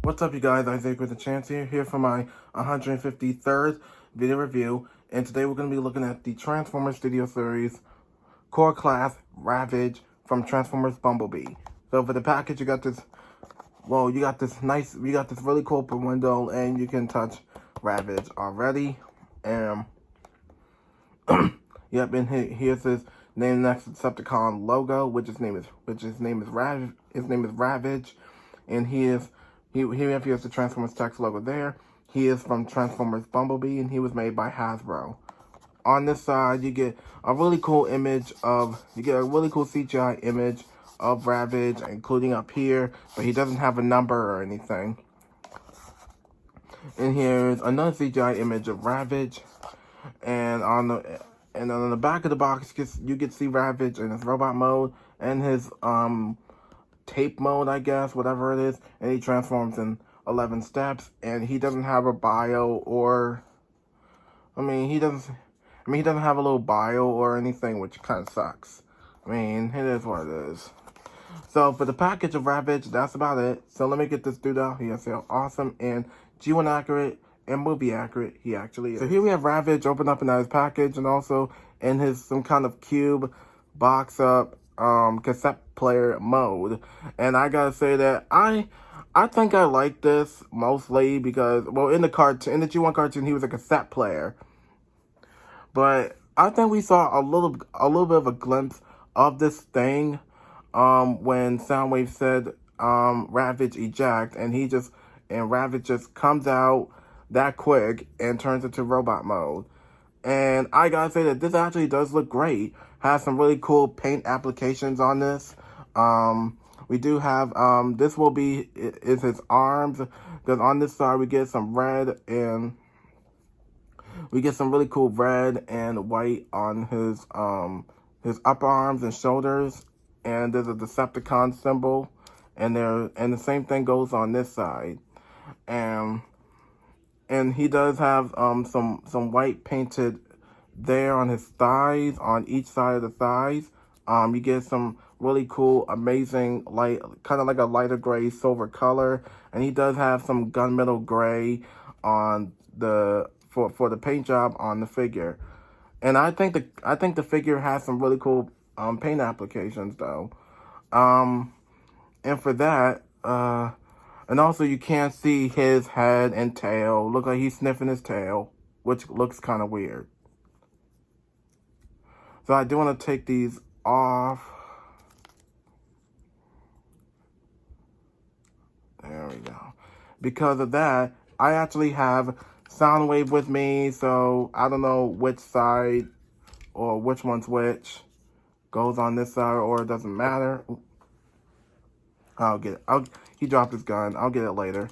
What's up, you guys? Isaac with a chance here for my 153rd video review. And today we're going to be looking at the Transformers Studio Series Core Class Ravage from Transformers Bumblebee. So for the package, you got this, you got this really cool window, and you can touch Ravage already. And, yep, and here's his name next Decepticon logo, which his name is Ravage, and he has the Transformers text logo there. He is from Transformers Bumblebee, and he was made by Hasbro. On this side, you get a really cool CGI image of Ravage, including up here, but he doesn't have a number or anything. And here's another CGI image of Ravage, and on the back of the box, you get to see Ravage in his robot mode and his tape mode, I guess, whatever it is, and he transforms in 11 steps, and he doesn't have a bio he doesn't have a little bio or anything, which kind of sucks. I mean, it is what it is. So for the package of Ravage, that's about it. So let me get this dude out here. So awesome and G1 accurate and movie accurate, he actually is. So here we have Ravage open up in his package, and also in his some kind of cube box up cassette player mode. And I gotta say that I think I like this mostly because, well, in the G1 cartoon, he was a cassette player, but I think we saw a little bit of a glimpse of this thing when Soundwave said Ravage eject, and Ravage just comes out that quick and turns into robot mode. And I gotta say that this actually does look great. Has some really cool paint applications on this. We do have, this is his arms, because on this side we get some red, and we get some really cool red and white on his upper arms and shoulders, and there's a Decepticon symbol, and the same thing goes on this side. And he does have some white painted there on his thighs, on each side of the thighs. You get some really cool, amazing light, kind of like a lighter gray silver color, and he does have some gunmetal gray on for the paint job on the figure. And I think the figure has some really cool paint applications though. And for that, and also you can't see his head and tail. Look like he's sniffing his tail, which looks kind of weird. So I do want to take these off. There we go. Because of that, I actually have Soundwave with me, so I don't know which side or which one's which. Goes on this side, or it doesn't matter. I'll get it. He dropped his gun. I'll get it later.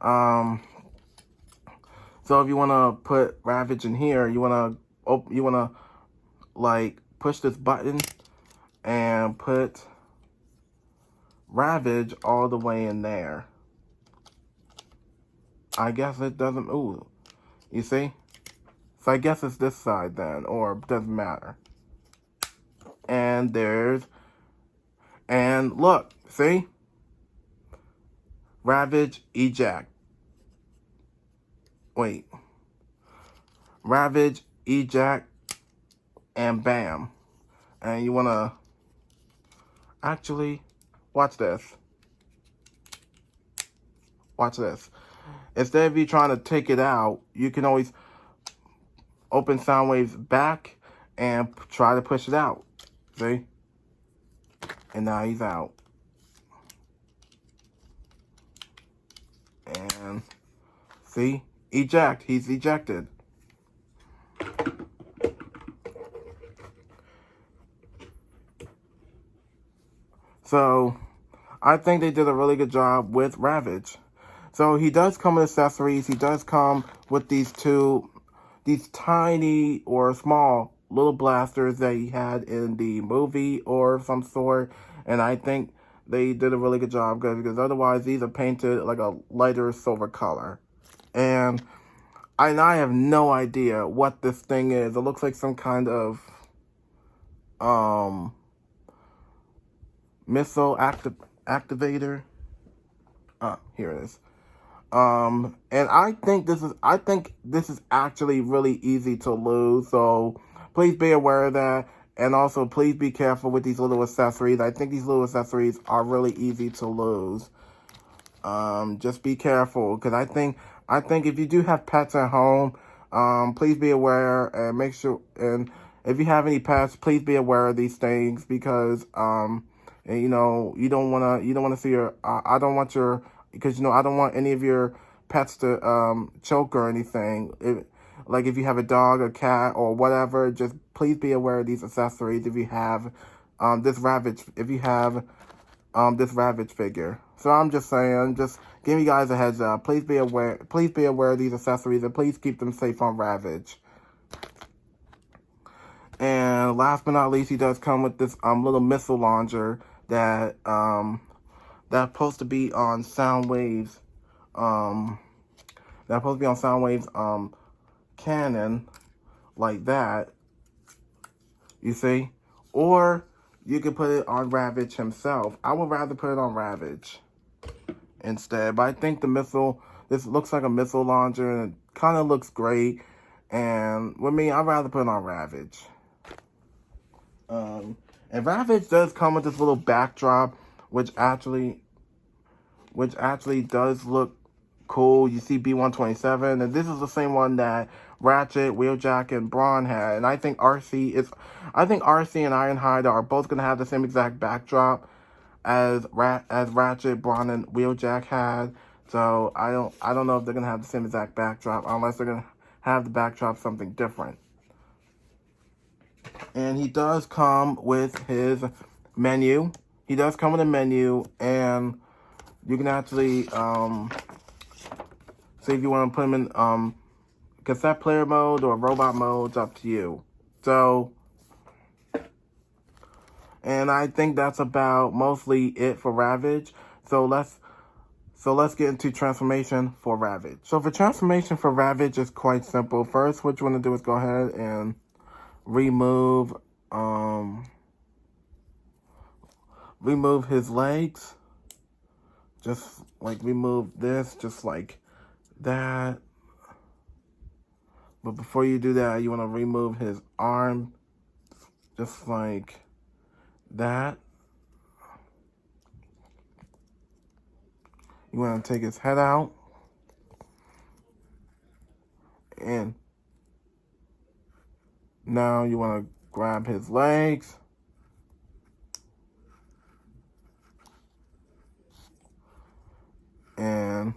So if you want to put Ravage in here, you want to like push this button and put Ravage all the way in there. I guess it doesn't, ooh, you see? So I guess it's this side then, or it doesn't matter. And look, see? Ravage eject. Wait. Ravage eject, and bam. And you want to actually watch this. Watch this. Instead of you trying to take it out, you can always open Soundwave's back and try to push it out. See? And now he's out. And see? Eject. He's ejected. So, I think they did a really good job with Ravage. So, he does come with accessories. He does come with these tiny or small little blasters that he had in the movie or some sort. And I think they did a really good job, because otherwise these are painted like a lighter silver color. And I have no idea what this thing is. It looks like some kind of missile activator. Here it is. And I think this is actually really easy to lose. So please be aware of that. And also please be careful with these little accessories. I think these little accessories are really easy to lose. Just be careful, because I think if you do have pets at home, please be aware and make sure, and if you have any pets, please be aware of these things, because and, you don't want to see your I don't want your, because I don't want any of your pets to choke or anything. Like if you have a dog, a cat, or whatever, just please be aware of these accessories if you have this Ravage, this Ravage figure. So I'm just saying, just giving you guys a heads up. Please be aware of these accessories, and please keep them safe on Ravage. And last but not least, he does come with this little missile launcher that that's supposed to be on Soundwave's cannon, like that. You see? Or you can put it on Ravage himself. I would rather put it on Ravage instead. But I think this looks like a missile launcher, and it kind of looks great. And with me, I'd rather put it on Ravage. And Ravage does come with this little backdrop, which actually does look cool. You see B-127, and this is the same one that Ratchet, Wheeljack, and Brawn had. And I think RC and Ironhide are both gonna have the same exact backdrop as Ratchet, Brawn, and Wheeljack had. So I don't know if they're gonna have the same exact backdrop, unless they're gonna have the backdrop something different. And he does come with his menu. He does come with a menu, and you can actually see if you want to put him in cassette player mode or robot mode. It's up to you. So, and I think that's about mostly it for Ravage. So let's get into transformation for Ravage. So for transformation for Ravage, it's quite simple. First, what you want to do is go ahead and remove his legs. Just like remove this, just like that. But before you do that, you want to remove his arm, just like that. You want to take his head out, and now you want to grab his legs. And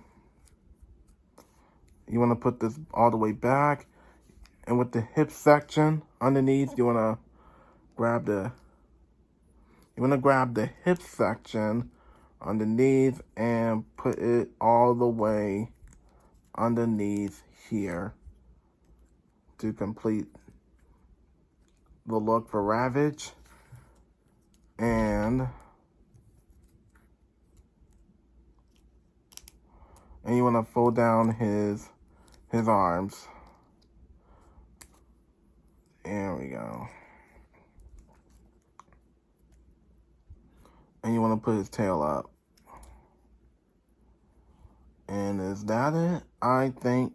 you want to put this all the way back. And with the hip section underneath, you want to grab the hip section underneath and put it all the way underneath here to complete the look for Ravage. And you want to fold down his arms. There we go. And you want to put his tail up. And is that it? I think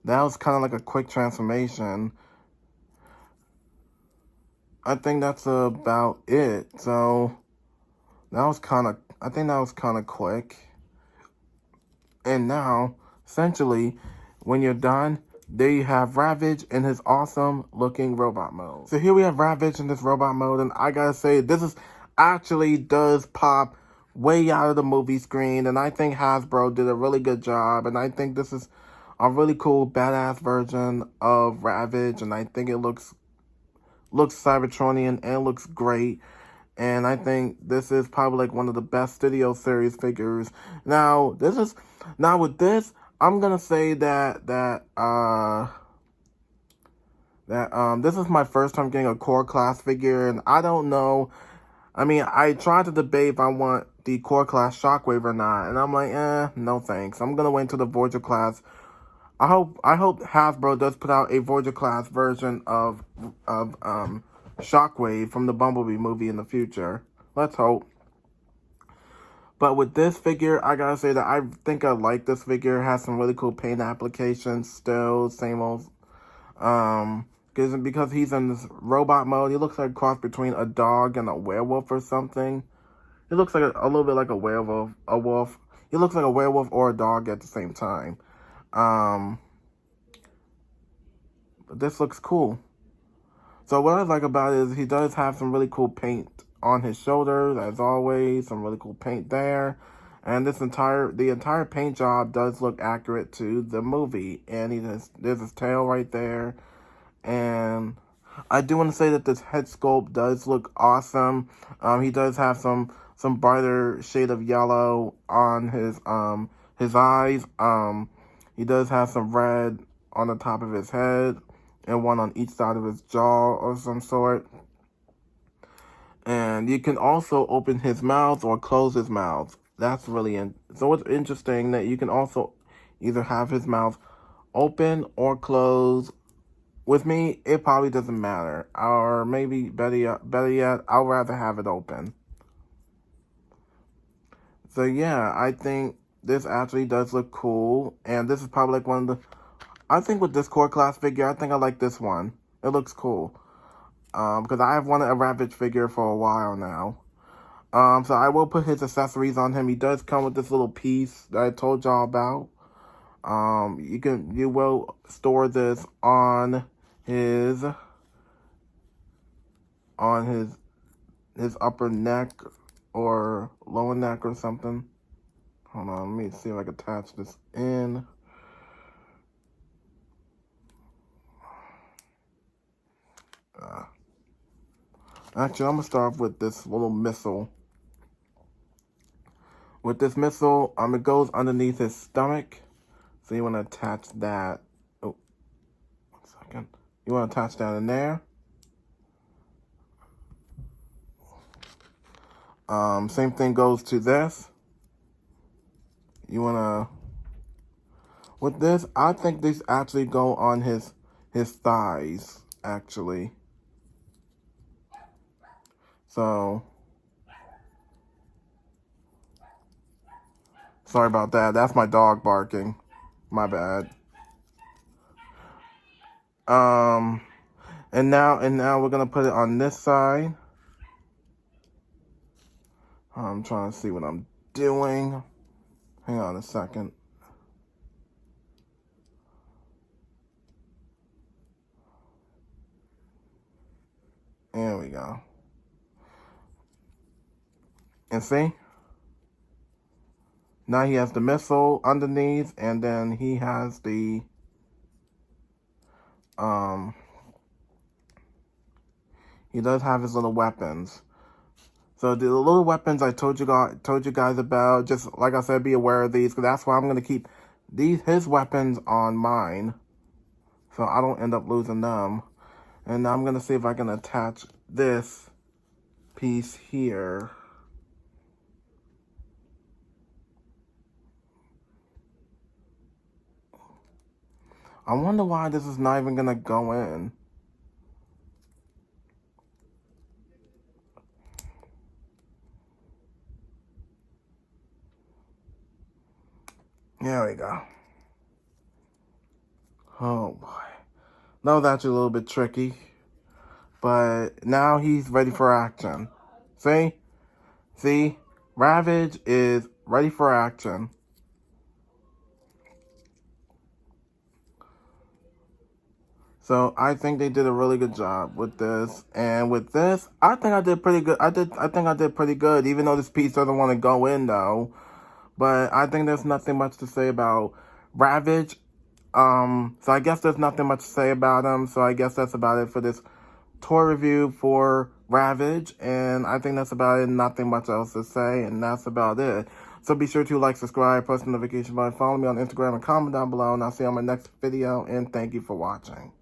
that was kind of like a quick transformation. I think that's about it. So I think that was kind of quick. And now, essentially, when you're done, there you have Ravage in his awesome looking robot mode. So here we have Ravage in this robot mode, and I gotta say, this is actually does pop way out of the movie screen, and I think Hasbro did a really good job, and I think this is a really cool, badass version of Ravage, and I think it looks Cybertronian and looks great. And I think this is probably like one of the best Studio Series figures. Now with this, I'm gonna say that this is my first time getting a core class figure, and I don't know. I mean, I tried to debate if I want the core class Shockwave or not, and I'm like, no thanks. I'm gonna wait until the Voyager class. I hope Hasbro does put out a Voyager class version of Shockwave from the Bumblebee movie in the future. Let's hope. But with this figure, I gotta say that I think I like this figure. It has some really cool paint applications still, same old. Because he's in this robot mode, he looks like a cross between a dog and a werewolf or something. He looks like a little bit like a werewolf, a wolf. He looks like a werewolf or a dog at the same time. But this looks cool. So what I like about it is he does have some really cool paint on his shoulders, as always. Some really cool paint there. And the entire paint job does look accurate to the movie. And there's his tail right there. And I do want to say that this head sculpt does look awesome. He does have some brighter shade of yellow on his eyes. He does have some red on the top of his head and one on each side of his jaw or some sort. And you can also open his mouth or close his mouth. That's really so it's interesting that you can also either have his mouth open or closed. With me, it probably doesn't matter. Or maybe, better yet, I'd rather have it open. So yeah, I think this actually does look cool. And this is probably like one of the... I think with this core class figure, I think I like this one. It looks cool. Because I have wanted a Ravage figure for a while now. So I will put his accessories on him. He does come with this little piece that I told y'all about. You will store this on his upper neck or lower neck or something. Hold on, let me see if I can attach this in. Actually, I'm gonna start off with this little missile. With this missile, it goes underneath his stomach. So you want to attach that. Oh, 1 second. You want to attach that in there. Same thing goes to this. You want to... With this, I think these actually go on his thighs, actually. So... Sorry about that. That's my dog barking. My bad. And now we're gonna put it on this side. I'm trying to see what I'm doing. Hang on a second. There we go. And see? Now he has the missile underneath, and then he has the he does have his little weapons. So the little weapons I told you guys about, just like I said, be aware of these, because that's why I'm gonna keep his weapons on mine, so I don't end up losing them. And now I'm gonna see if I can attach this piece here. I wonder why this is not even gonna go in. There we go. Oh boy. That was actually a little bit tricky. But now he's ready for action. See? See? Ravage is ready for action. So I think they did a really good job with this. And with this, I think I did pretty good. I think I did pretty good, even though this piece doesn't want to go in though. But I think there's nothing much to say about Ravage. So I guess there's nothing much to say about him. So I guess that's about it for this toy review for Ravage. And I think that's about it. Nothing much else to say. And that's about it. So be sure to like, subscribe, press the notification button, follow me on Instagram, and comment down below. And I'll see you on my next video. And thank you for watching.